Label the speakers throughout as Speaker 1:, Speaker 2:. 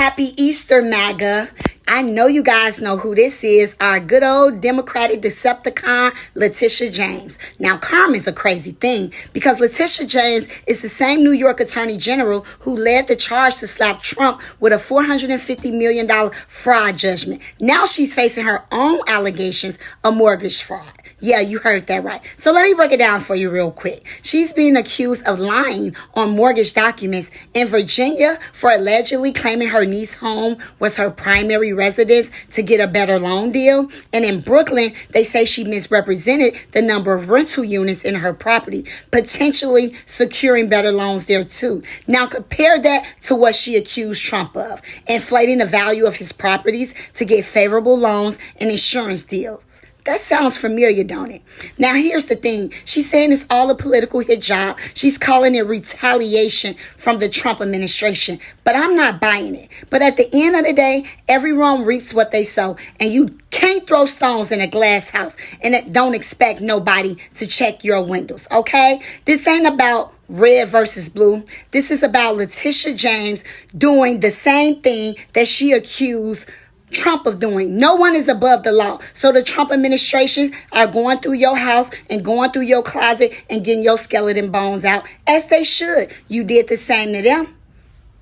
Speaker 1: Happy Easter, MAGA. I know you guys know who this is, our good old Democratic Decepticon, Letitia James. Now, karma's a crazy thing because Letitia James is the same New York Attorney General who led the charge to slap Trump with a $450 million fraud judgment. Now she's facing her own allegations of mortgage fraud. Yeah, you heard that right. So let me break it down for you real quick. She's being accused of lying on mortgage documents in Virginia for allegedly claiming her niece's home was her primary residence to get a better loan deal. And in Brooklyn, they say she misrepresented the number of rental units in her property, potentially securing better loans there too. Now compare that to what she accused Trump of, inflating the value of his properties to get favorable loans and insurance deals. That sounds familiar, don't it? Now, here's the thing. She's saying it's all a political hit job. She's calling it retaliation from the Trump administration. But I'm not buying it. But at the end of the day, everyone reaps what they sow. And you can't throw stones in a glass house and don't expect nobody to check your windows, okay? This ain't about red versus blue. This is about Letitia James doing the same thing that she accused Trump of doing. No one is above the law. So the Trump administration are going through your house and going through your closet and getting your skeleton bones out, as they should. You did the same to them.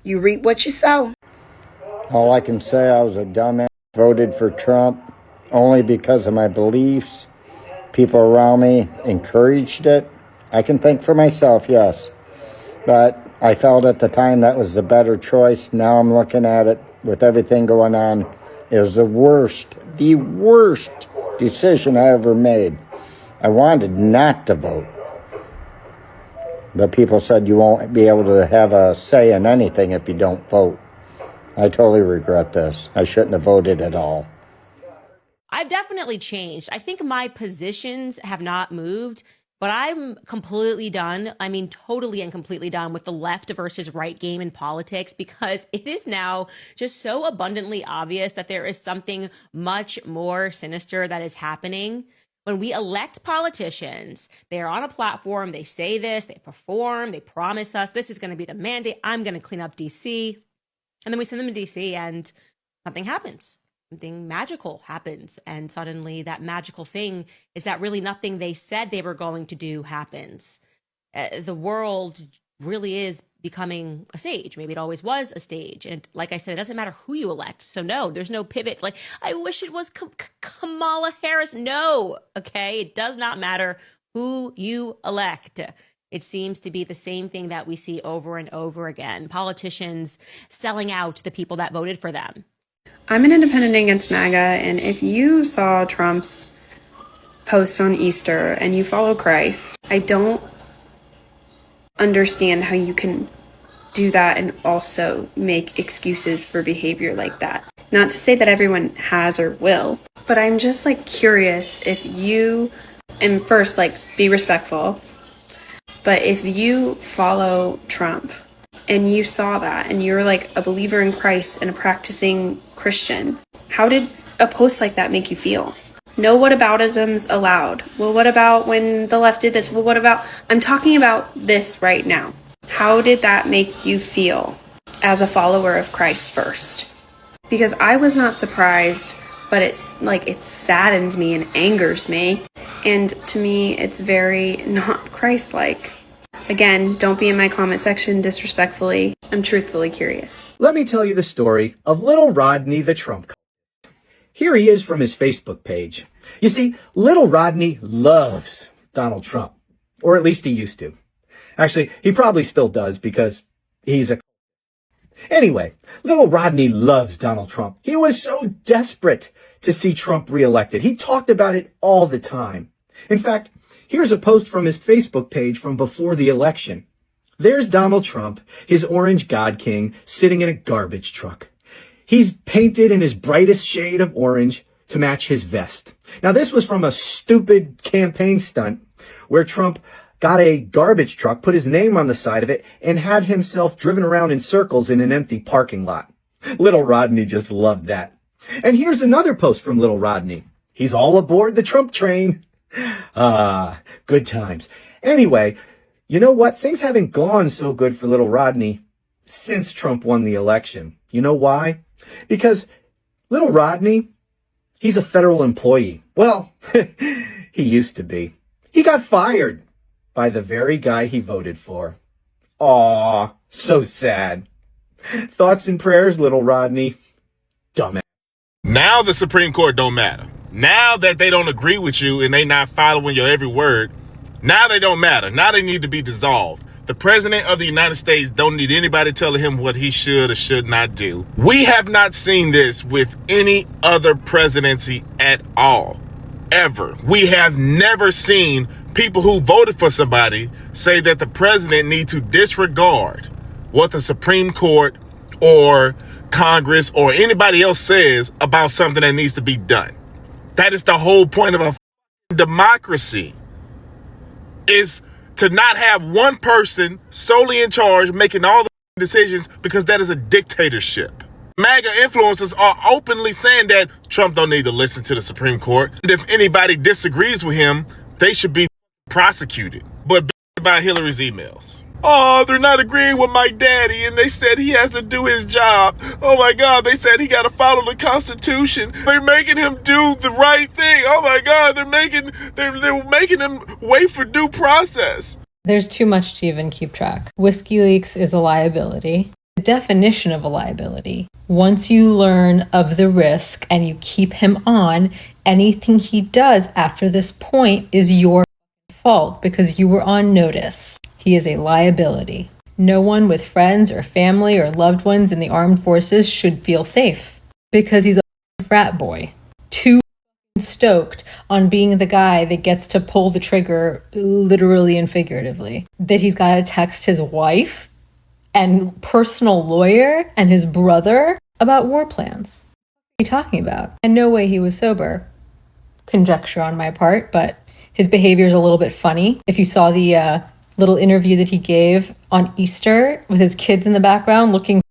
Speaker 1: You reap what you sow.
Speaker 2: All I can say, I was a dumbass. Voted for Trump only because of my beliefs. People around me encouraged it. I can think for myself, yes. But I felt at the time that was the better choice. Now I'm looking at it with everything going on. It was the worst decision I ever made. I wanted not to vote. But people said you won't be able to have a say in anything if you don't vote. I totally regret this. I shouldn't have voted at all.
Speaker 3: I've definitely changed. I think my positions have not moved, but I'm completely done. I mean, totally and completely done with the left versus right game in politics, because it is now just so abundantly obvious that there is something much more sinister that is happening. When we elect politicians, they are on a platform, they say this, they perform, they promise us this is going to be the mandate. I'm going to clean up DC. And then we send them to DC and something happens. Something magical happens, and suddenly that magical thing is that really nothing they said they were going to do happens. The world really is becoming a stage. Maybe it always was a stage. And like I said, it doesn't matter who you elect. So no, there's no pivot. Like, I wish it was Kamala Harris. No, okay? It does not matter who you elect. It seems to be the same thing that we see over and over again. Politicians selling out the people that voted for them.
Speaker 4: I'm an independent against MAGA, and if you saw Trump's post on Easter and you follow Christ, I don't understand how you can do that and also make excuses for behavior like that. Not to say that everyone has or will, but I'm just curious if you, and first be respectful, but if you follow Trump and you saw that and you're a believer in Christ and a practicing Christian, how did a post like that make you feel? No whataboutisms allowed. Well, what about when the left did this? Well, what about, I'm talking about this right now. How did that make you feel as a follower of Christ first? Because I was not surprised, but it saddens me and angers me. And to me, it's very not Christ-like. Again, don't be in my comment section disrespectfully. I'm truthfully curious.
Speaker 5: Let me tell you the story of little Rodney the Trump. Here he is from his Facebook page. You see, little Rodney loves Donald Trump, or at least he used to. Actually, he probably still does because he's a... Anyway, little Rodney loves Donald Trump. He was so desperate to see Trump reelected. He talked about it all the time. In fact, here's a post from his Facebook page from before the election. There's Donald Trump, his orange God King, sitting in a garbage truck. He's painted in his brightest shade of orange to match his vest. Now, this was from a stupid campaign stunt where Trump got a garbage truck, put his name on the side of it, and had himself driven around in circles in an empty parking lot. Little Rodney just loved that. And here's another post from little Rodney. He's all aboard the Trump train. Ah, good times. Anyway, you know what? Things haven't gone so good for little Rodney. since Trump won the election. You know why? Because little Rodney, he's a federal employee. Well, he used to be. He got fired by the very guy he voted for. Aw, so sad. Thoughts and prayers, little Rodney. Dumbass.
Speaker 6: Now the Supreme Court don't matter. Now that they don't agree with you and they not following your every word, now they don't matter. Now they need to be dissolved. The President of the United States don't need anybody telling him what he should or should not do. We have not seen this with any other presidency at all, ever. We have never seen people who voted for somebody say that the president needs to disregard what the Supreme Court or Congress or anybody else says about something that needs to be done. That is the whole point of a democracy, is to not have one person solely in charge making all the decisions, because that is a dictatorship. MAGA influencers are openly saying that Trump don't need to listen to the Supreme Court. And if anybody disagrees with him, they should be prosecuted. But by Hillary's emails. Oh, they're not agreeing with my daddy, and they said he has to do his job. Oh my God, they said he got to follow the Constitution. They're making him do the right thing. Oh my God, they're making him wait for due process.
Speaker 7: There's too much to even keep track. WikiLeaks is a liability. The definition of a liability: once you learn of the risk and you keep him on, anything he does after this point is your fault because you were on notice. He is a liability. No one with friends or family or loved ones in the armed forces should feel safe because he's a frat boy. Too stoked on being the guy that gets to pull the trigger, literally and figuratively. That he's got to text his wife and personal lawyer and his brother about war plans. What are you talking about? And no way he was sober. Conjecture on my part, but his behavior is a little bit funny. If you saw the little interview that he gave on Easter with his kids in the background looking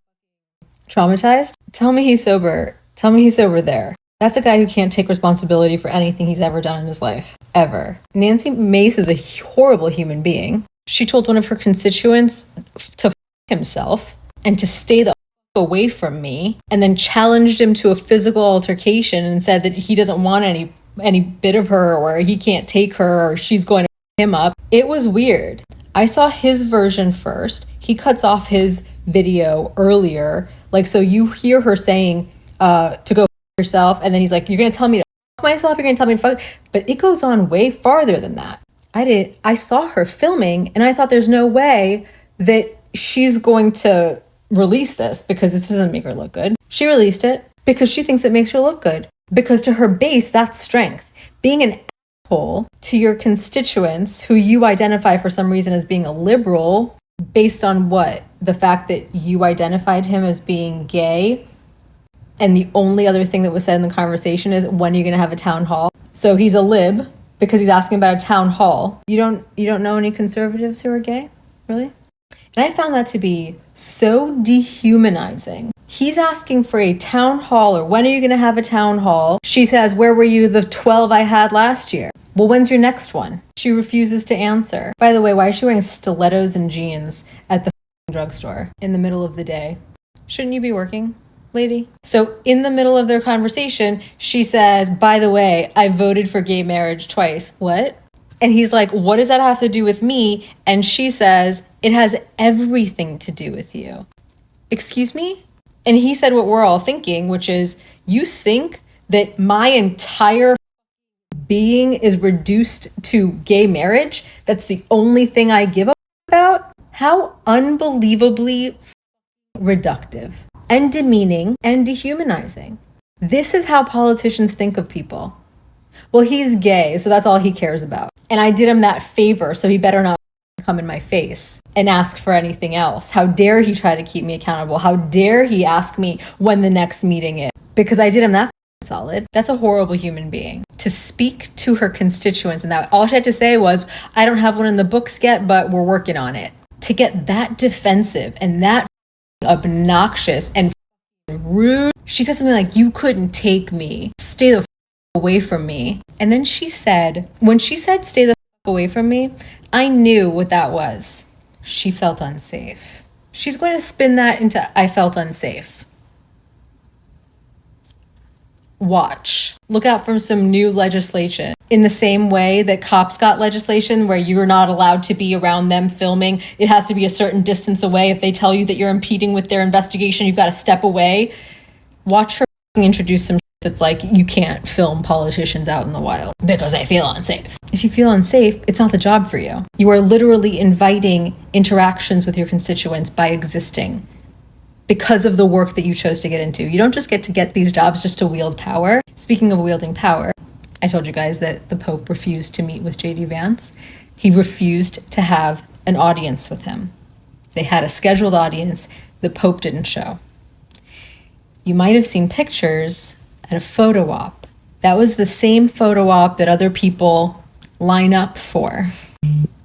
Speaker 7: traumatized, tell me he's sober. Tell me he's sober there. That's a guy who can't take responsibility for anything he's ever done in his life. Ever. Nancy Mace is a horrible human being. She told one of her constituents to himself and to stay the away from me, and then challenged him to a physical altercation and said that he doesn't want any bit of her, or he can't take her, or she's going to him up. It was weird. I saw his version first. He cuts off his video earlier. Like, so you hear her saying to go yourself, and then he's like, you're going to tell me to fuck myself, you're going to tell me to fuck. But it goes on way farther than that. I saw her filming, and I thought there's no way that she's going to release this because this doesn't make her look good. She released it because she thinks it makes her look good. Because to her base, that's strength. Being an asshole to your constituents who you identify for some reason as being a liberal, based on what? The fact that you identified him as being gay, and the only other thing that was said in the conversation is, when are you going to have a town hall? So he's a lib because he's asking about a town hall. You don't know any conservatives who are gay? Really? And I found that to be so dehumanizing. He's asking for a town hall, or when are you going to have a town hall? She says, where were you the 12 I had last year? Well, when's your next one? She refuses to answer. By the way, why is she wearing stilettos and jeans at the drugstore in the middle of the day? Shouldn't you be working, lady? So in the middle of their conversation, she says, by the way, I voted for gay marriage twice. What? And he's like, what does that have to do with me? And she says, it has everything to do with you. Excuse me? And he said what we're all thinking, which is, you think that my entire being is reduced to gay marriage? That's the only thing I give a about? How unbelievably reductive and demeaning and dehumanizing. This is how politicians think of people. Well, he's gay, so that's all he cares about. And I did him that favor, so he better not come in my face and ask for anything else. How dare he try to keep me accountable? How dare he ask me when the next meeting is? Because I did him that solid. That's a horrible human being. To speak to her constituents, and that all she had to say was, I don't have one in the books yet, but we're working on it. To get that defensive and that obnoxious and rude. She said something like, you couldn't take me. Stay the away from me. And then she said, when she said stay the away from me, I knew what that was. She felt unsafe. She's going to spin that into I felt unsafe. Watch. Look out for some new legislation. In the same way that cops got legislation where you're not allowed to be around them filming, it has to be a certain distance away. If they tell you that you're impeding with their investigation, you've got to step away. Watch her introduce some that's like, you can't film politicians out in the wild because I feel unsafe. If you feel unsafe, it's not the job for you. You are literally inviting interactions with your constituents by existing because of the work that you chose to get into. You don't just get to get these jobs just to wield power. Speaking of wielding power, I told you guys that the Pope refused to meet with J.D. Vance. He refused to have an audience with him. They had a scheduled audience. The Pope didn't show. You might have seen pictures at a photo op. That was the same photo op that other people line up for.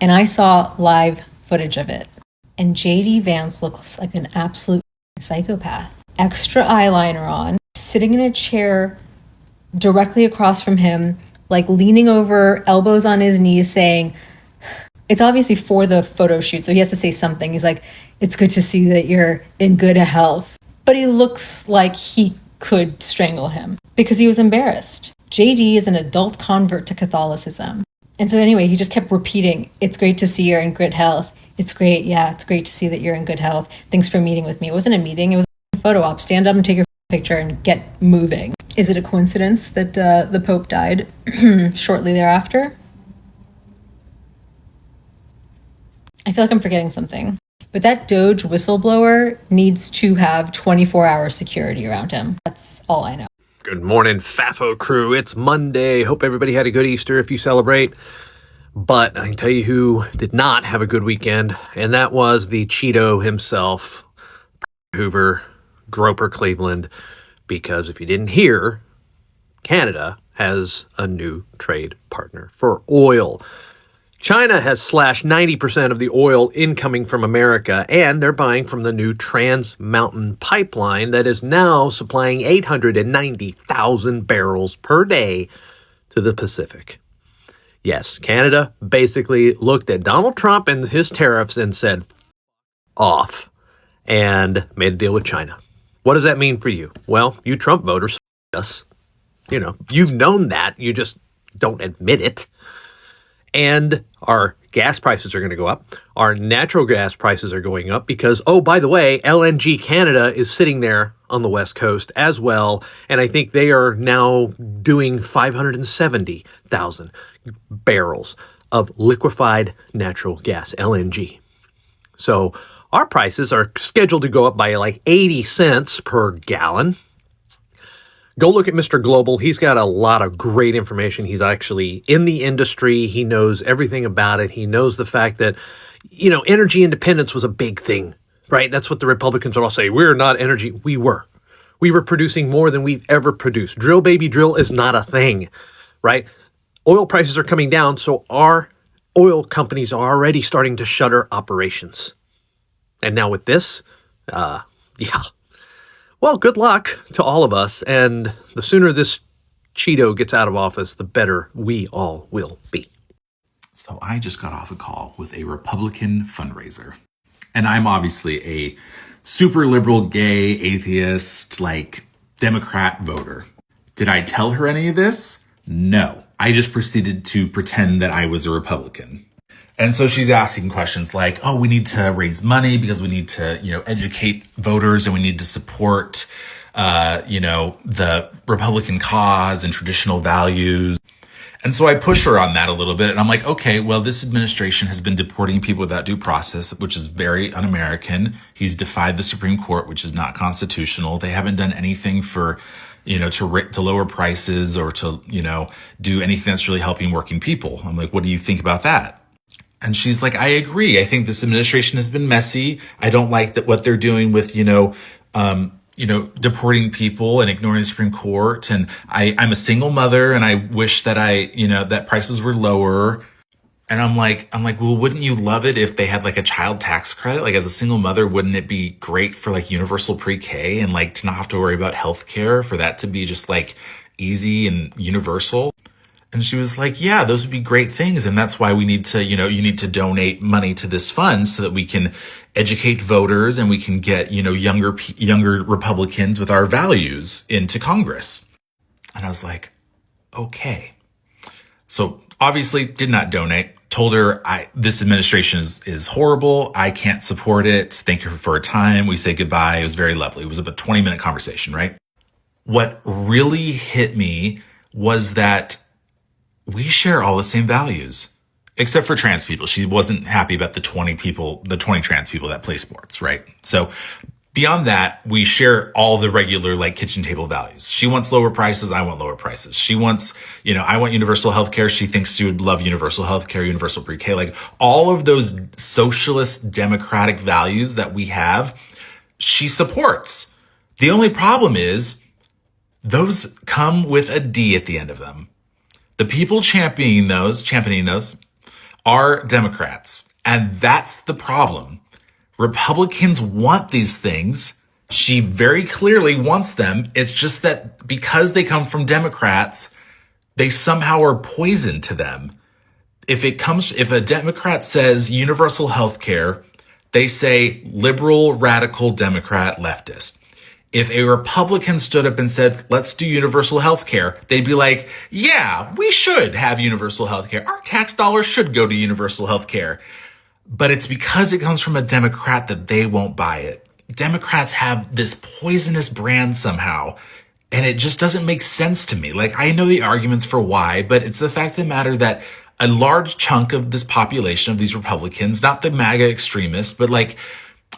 Speaker 7: And I saw live footage of it. And J.D. Vance looks like an absolute psychopath. Extra eyeliner on, sitting in a chair directly across from him, like leaning over, elbows on his knees, saying, it's obviously for the photo shoot, so he has to say something. He's like, it's good to see that you're in good health. But he looks like he could strangle him because he was embarrassed. JD is an adult convert to Catholicism. And so anyway, he just kept repeating, it's great to see you're in good health. It's great. Yeah, it's great to see that you're in good health. Thanks for meeting with me. It wasn't a meeting. It was a photo op. Stand up and take your picture and get moving. Is it a coincidence that the Pope died shortly thereafter? I feel like I'm forgetting something. But that Doge whistleblower needs to have 24-hour security around him. That's all I know.
Speaker 8: Good morning, FAFO crew. It's Monday. Hope everybody had a good Easter if you celebrate. But I can tell you who did not have a good weekend, and that was the Cheeto himself, Hoover, Groper Cleveland, because if you didn't hear, Canada has a new trade partner for oil. China has slashed 90% of the oil incoming from America, and they're buying from the new Trans Mountain pipeline that is now supplying 890,000 barrels per day to the Pacific. Yes, Canada basically looked at Donald Trump and his tariffs and said, off, and made a deal with China. What does that mean for you? Well, you Trump voters, us. You know, you've known that. You just don't admit it. And our gas prices are going to go up. Our natural gas prices are going up because, oh, by the way, LNG Canada is sitting there on the West Coast as well. And I think they are now doing 570,000 barrels of liquefied natural gas, LNG. So our prices are scheduled to go up by like 80 cents per gallon. Go look at Mr. Global. He's got a lot of great information. He's actually in the industry. He knows everything about it. He knows the fact that, you know, energy independence was a big thing, right? That's what the Republicans would all say. We're not energy. We were. We were producing more than we've ever produced. Drill, baby, drill is not a thing, right? Oil prices are coming down, so our oil companies are already starting to shutter operations. And now with this, yeah. Well, good luck to all of us, and the sooner this Cheeto gets out of office, the better we all will be.
Speaker 9: So I just got off a call with a Republican fundraiser, and I'm obviously a super liberal, gay, atheist, like Democrat voter. Did I tell her any of this? No. I just proceeded to pretend that I was a Republican. And so she's asking questions like, oh, we need to raise money because we need to, educate voters and we need to support, the Republican cause and traditional values. And so I push her on that a little bit. And I'm like, okay, well, this administration has been deporting people without due process, which is very un-American. He's defied the Supreme Court, which is not constitutional. They haven't done anything for, to lower prices or to, do anything that's really helping working people. I'm like, what do you think about that? And she's like, I agree. I think this administration has been messy. I don't like that what they're doing with, deporting people and ignoring the Supreme Court. And I'm a single mother and I wish that that prices were lower. And I'm like, well, wouldn't you love it if they had like a child tax credit? Like as a single mother, wouldn't it be great for like universal pre-K and like to not have to worry about healthcare, for that to be just like easy and universal? And she was like, yeah, those would be great things. And that's why we need to, you need to donate money to this fund so that we can educate voters and we can get, younger Republicans with our values into Congress. And I was like, okay. So obviously did not donate. Told her, this administration is horrible. I can't support it. Thank you for her time. We say goodbye. It was very lovely. It was about a 20-minute conversation, right? What really hit me was that we share all the same values, except for trans people. She wasn't happy about the 20 trans people that play sports, right? So beyond that, we share all the regular kitchen table values. She wants lower prices. I want lower prices. She wants, I want universal healthcare. She thinks she would love universal healthcare, universal pre-K, all of those socialist democratic values that we have, she supports. The only problem is those come with a D at the end of them. The people championing those are Democrats. And that's the problem. Republicans want these things. She very clearly wants them. It's just that because they come from Democrats, they somehow are poison to them. If a Democrat says universal health care, they say liberal, radical, Democrat, leftist. If a Republican stood up and said, let's do universal health care, they'd be like, yeah, we should have universal health care. Our tax dollars should go to universal health care. But it's because it comes from a Democrat that they won't buy it. Democrats have this poisonous brand somehow, and it just doesn't make sense to me. I know the arguments for why, but it's the fact of the matter that a large chunk of this population of these Republicans, not the MAGA extremists, but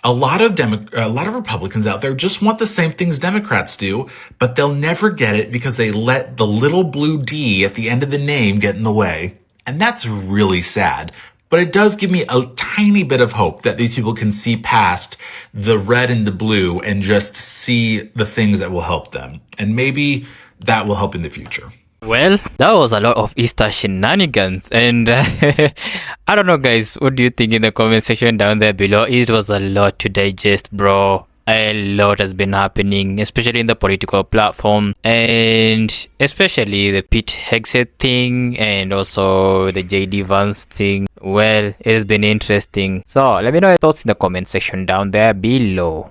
Speaker 9: a lot of Republicans out there just want the same things Democrats do, but they'll never get it because they let the little blue D at the end of the name get in the way. And that's really sad. But it does give me a tiny bit of hope that these people can see past the red and the blue and just see the things that will help them. And maybe that will help in the future.
Speaker 10: Well, that was a lot of Easter shenanigans, and I don't know, guys, what do you think in the comment section down there below? It was a lot to digest, bro. A lot has been happening, especially in the political platform, and especially the Pete Hegseth thing, and also the JD Vance thing. Well, it has been interesting. So let me know your thoughts in the comment section down there below.